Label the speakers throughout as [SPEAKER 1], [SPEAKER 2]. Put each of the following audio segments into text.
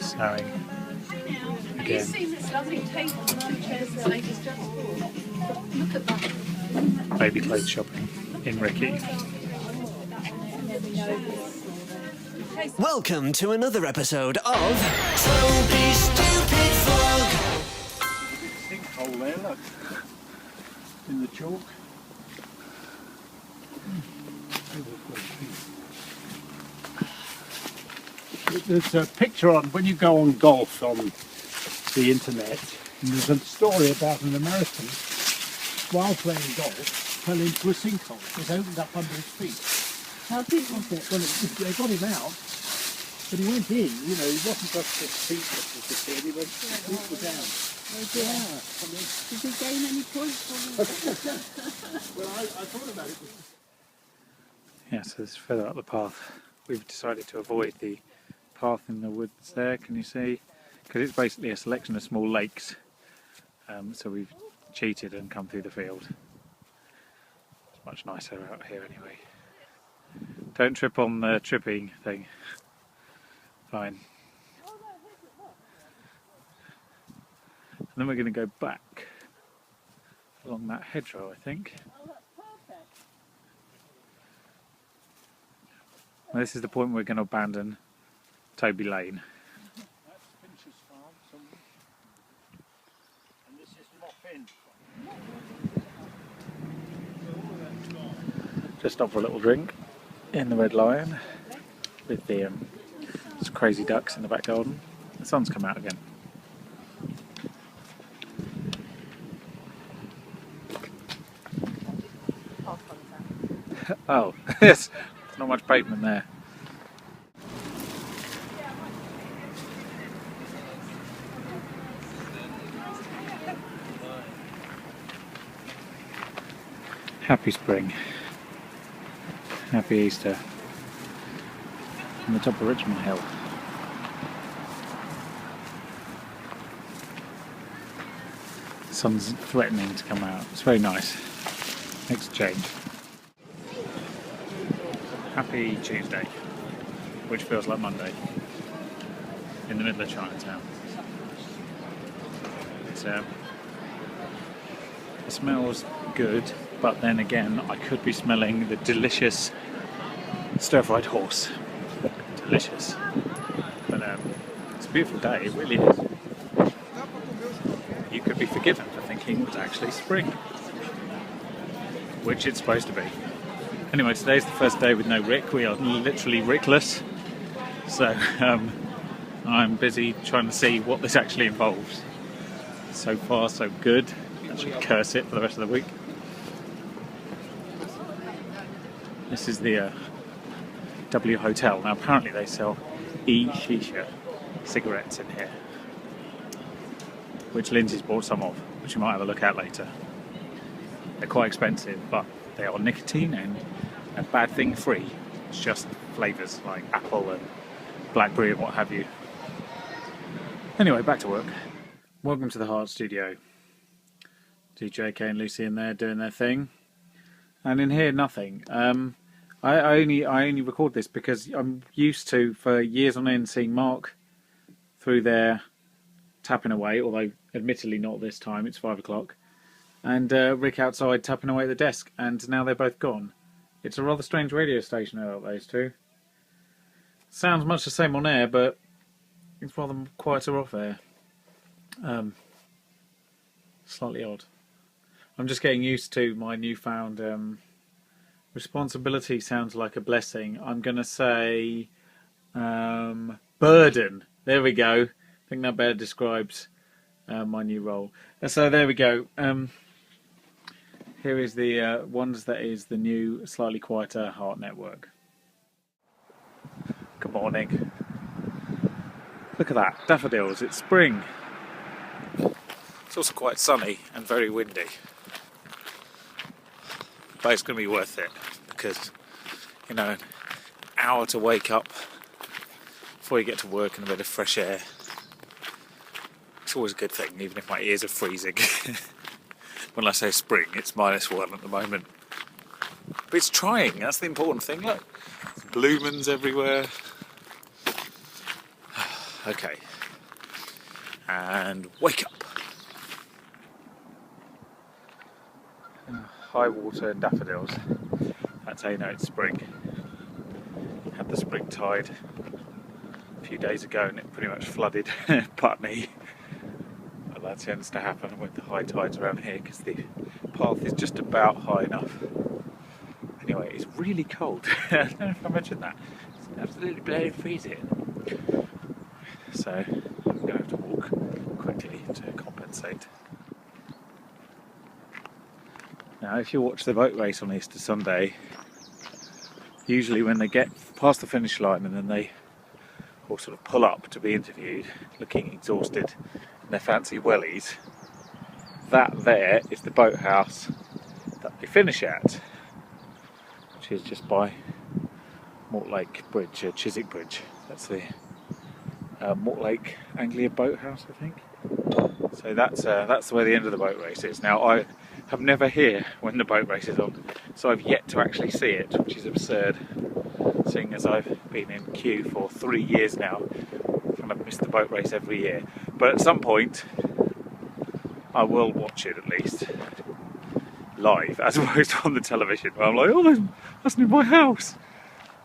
[SPEAKER 1] snowing.
[SPEAKER 2] Have you seen this lovely table with 2 chairs this lady's just bought? Look at that.
[SPEAKER 1] Baby clothes shopping in Ricky.
[SPEAKER 3] Welcome to another episode of Toby's Stupid Vlog.
[SPEAKER 4] Sinkhole there, look, in the chalk. There's a picture on, when you go on golf on the internet, and there's a story about an American, while playing golf, fell into a sinkhole. It opened up under his feet. How deep was it? Well, they got him out, but he went in, you know, he wasn't just his feet that disappeared, he went completely down.
[SPEAKER 2] Oh dear.
[SPEAKER 4] Yeah.
[SPEAKER 2] Did he gain any points?
[SPEAKER 4] Well, I thought about it.
[SPEAKER 1] Yeah, so it's further up the path. We've decided to avoid the path in the woods there, can you see? Because it's basically a selection of small lakes. So we've cheated and come through the field. It's much nicer out here anyway. Don't trip on the tripping thing. Fine. And then we're going to go back along that hedgerow, I think. Well, this is the point we're going to abandon Toby Lane.
[SPEAKER 4] That's Finch's farm somewhere. And this is Moffin.
[SPEAKER 1] Just stop for a little drink in the Red Lion with the some crazy ducks in the back garden. The sun's come out again. Oh, yes, not much pavement there. Happy spring. Happy Easter. On the top of Richmond Hill. The sun's threatening to come out. It's very nice. Makes a change. Happy Tuesday, which feels like Monday, in the middle of Chinatown. It smells good, but then again, I could be smelling the delicious stir-fried horse. Delicious. But it's a beautiful day, it really is. You could be forgiven for thinking it was actually spring, which it's supposed to be. Anyway, today's the first day with no Rick. We are literally Rickless. So I'm busy trying to see what this actually involves. So far, so good. I should curse it for the rest of the week. This is the W Hotel. Now apparently they sell e-shisha cigarettes in here, which Lindsay's bought some of, which you might have a look at later. They're quite expensive, but they are nicotine and a bad thing free. It's just flavours like apple and blackberry and what have you. Anyway, back to work. Welcome to the Heart Studio. DJK and Lucy in there doing their thing, and in here nothing. I only record this because I'm used to, for years on end, seeing Mark through there tapping away, although admittedly not this time, it's 5 o'clock, and Rick outside tapping away at the desk, and now they're both gone. It's a rather strange radio station about those two. Sounds much the same on air, but it's rather quieter off air. Slightly odd. I'm just getting used to my newfound responsibility. Sounds like a blessing. I'm going to say burden. There we go. I think that better describes my new role. So there we go. Here is the ones that is the new, slightly quieter Heart Network. Good morning. Look at that, daffodils, it's spring. It's also quite sunny and very windy. But it's going to be worth it because, you know, an hour to wake up before you get to work and a bit of fresh air. It's always a good thing, even if my ears are freezing. When I say spring, it's -1 at the moment. But it's trying, that's the important thing. Look, bloomings everywhere. Okay, and wake up. High water and daffodils. That's how you know it's spring. Had the spring tide a few days ago and it pretty much flooded Putney. But that tends to happen with the high tides around here because the path is just about high enough. Anyway, it's really cold. I don't know if I mentioned that. It's absolutely bloody freezing. So I'm going to have to walk quickly to compensate. Now, if you watch the boat race on Easter Sunday, usually when they get past the finish line and then they all sort of pull up to be interviewed, looking exhausted in their fancy wellies, that there is the boathouse that they finish at, which is just by Mortlake Bridge, Chiswick Bridge. That's the Mortlake Anglia Boathouse, I think. So that's where the end of the boat race is. Now, I am never here when the boat race is on, so I've yet to actually see it, which is absurd, seeing as I've been in queue for 3 years now and I've missed the boat race every year. But at some point I will watch it, at least live, as opposed to on the television where I'm like, oh, that's near my house.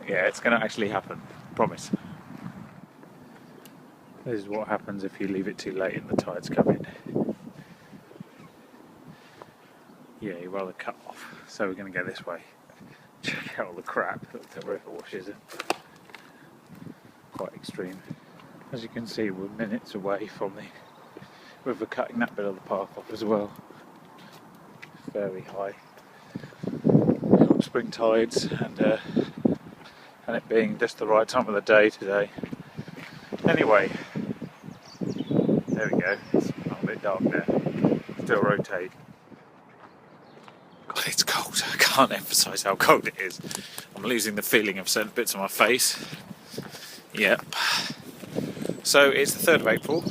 [SPEAKER 1] Yeah, it's going to actually happen, promise. This is what happens if you leave it too late and the tides come in. Yeah, you rather cut off. So we're going to go this way. Check out all the crap that the river washes in. Quite extreme. As you can see, we're minutes away from the river cutting that bit of the path off as well. Very high. We've got spring tides and it being just the right time of the day today. Anyway, there we go. It's a little bit dark there. Still rotate. God, it's cold. I can't emphasise how cold it is. I'm losing the feeling of certain bits of my face. Yep. So it's the 3rd of April.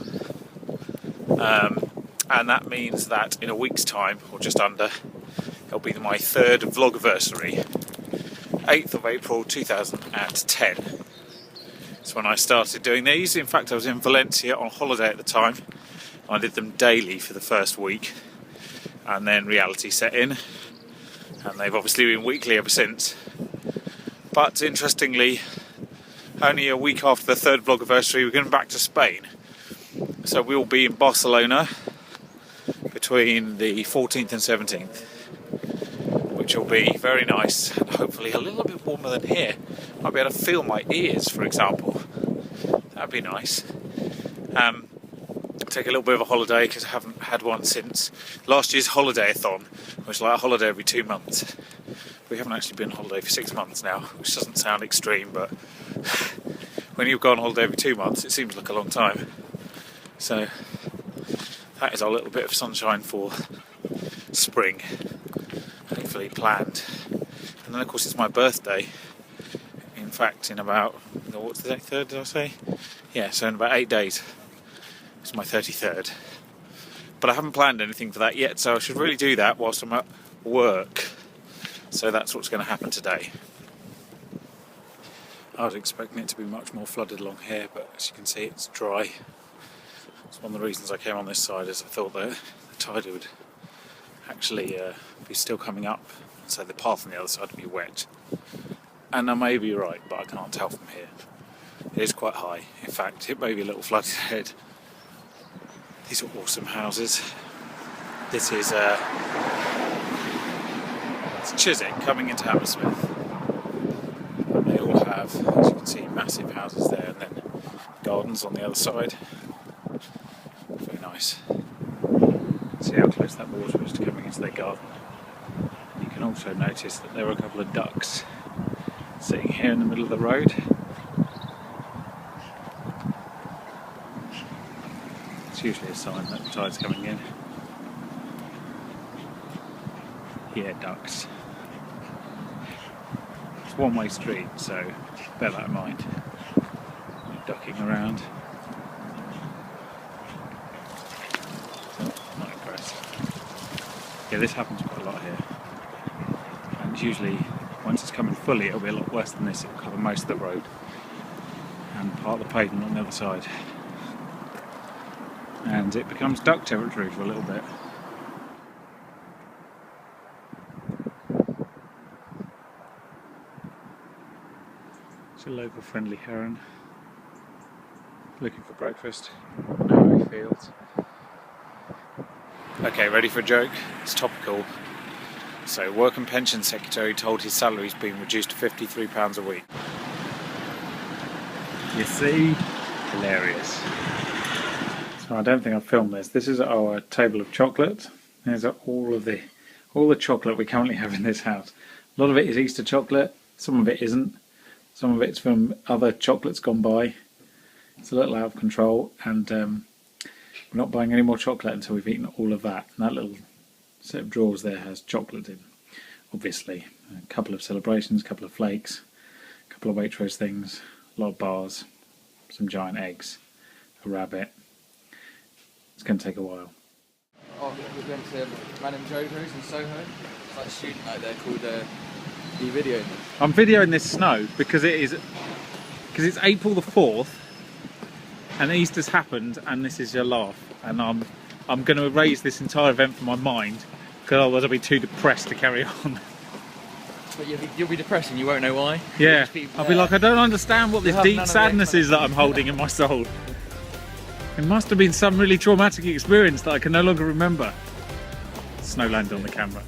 [SPEAKER 1] And that means that in a week's time, or just under, it'll be my 3rd vlogiversary. 8th of April 2010. It's when I started doing these. In fact, I was in Valencia on holiday at the time. I did them daily for the first week, and then reality set in, and they've obviously been weekly ever since. But interestingly, only a week after the 3rd vlogiversary, we're going back to Spain. So we'll be in Barcelona between the 14th and 17th, which will be very nice and hopefully a little bit warmer than here. Might be able to feel my ears, for example. That'd be nice. Take a little bit of a holiday because I haven't had one since last year's holiday-a-thon, which is like a holiday every 2 months. We haven't actually been on holiday for 6 months now, which doesn't sound extreme, but when you've gone on holiday every 2 months, it seems like a long time. So that is our little bit of sunshine for spring, hopefully planned. And then of course it's my birthday. In fact, in about, what's the day, 3rd did I say? Yeah, so in about 8 days. It's my 33rd. But I haven't planned anything for that yet, so I should really do that whilst I'm at work. So that's what's going to happen today. I was expecting it to be much more flooded along here, but as you can see it's dry. It's one of the reasons I came on this side, is I thought that the tide would actually be still coming up, so the path on the other side would be wet. And I may be right, but I can't tell from here. It is quite high. In fact, it may be a little flooded ahead. These are awesome houses. This is it's Chiswick coming into Hammersmith. And they all have, as you can see, massive houses there, and then gardens on the other side. Very nice. See how close that water is to coming into their garden. You can also notice that there are a couple of ducks sitting here in the middle of the road. It's usually a sign that the tide's coming in. Yeah, ducks. It's a one-way street, so bear that in mind. Ducking around. Not impressed. Yeah, this happens quite a lot here. And usually, once it's coming fully, it'll be a lot worse than this. It'll cover most of the road and part of the pavement on the other side. and it becomes duck territory for a little bit. It's a local friendly heron looking for breakfast. No he fields. Okay, ready for a joke? It's topical. So, Work and Pension Secretary told his salary's been reduced to £53 a week. You see? Hilarious. So I don't think I've filmed this. This is our table of chocolate. There's all the chocolate we currently have in this house. A lot of it is Easter chocolate, some of it isn't. Some of it's from other chocolates gone by. It's a little out of control, and we're not buying any more chocolate until we've eaten all of that. And that little set of drawers there has chocolate in, obviously. A couple of celebrations, a couple of flakes, a couple of Waitrose things, a lot of bars, some giant eggs, a rabbit. It's going to take a while.
[SPEAKER 5] Oh, we went to Madame Jojo's in Soho. It's like a student out there called you videoing this.
[SPEAKER 1] I'm videoing this snow because it's April the 4th and Easter's happened, and this is your laugh, and I'm going to erase this entire event from my mind because otherwise I'll be too depressed to carry on.
[SPEAKER 5] But you'll be depressed and you won't know why.
[SPEAKER 1] Yeah, I'll be like, I don't understand what this deep sadness is that I'm holding in my soul. It must have been some really traumatic experience that I can no longer remember. Snow landed on the camera.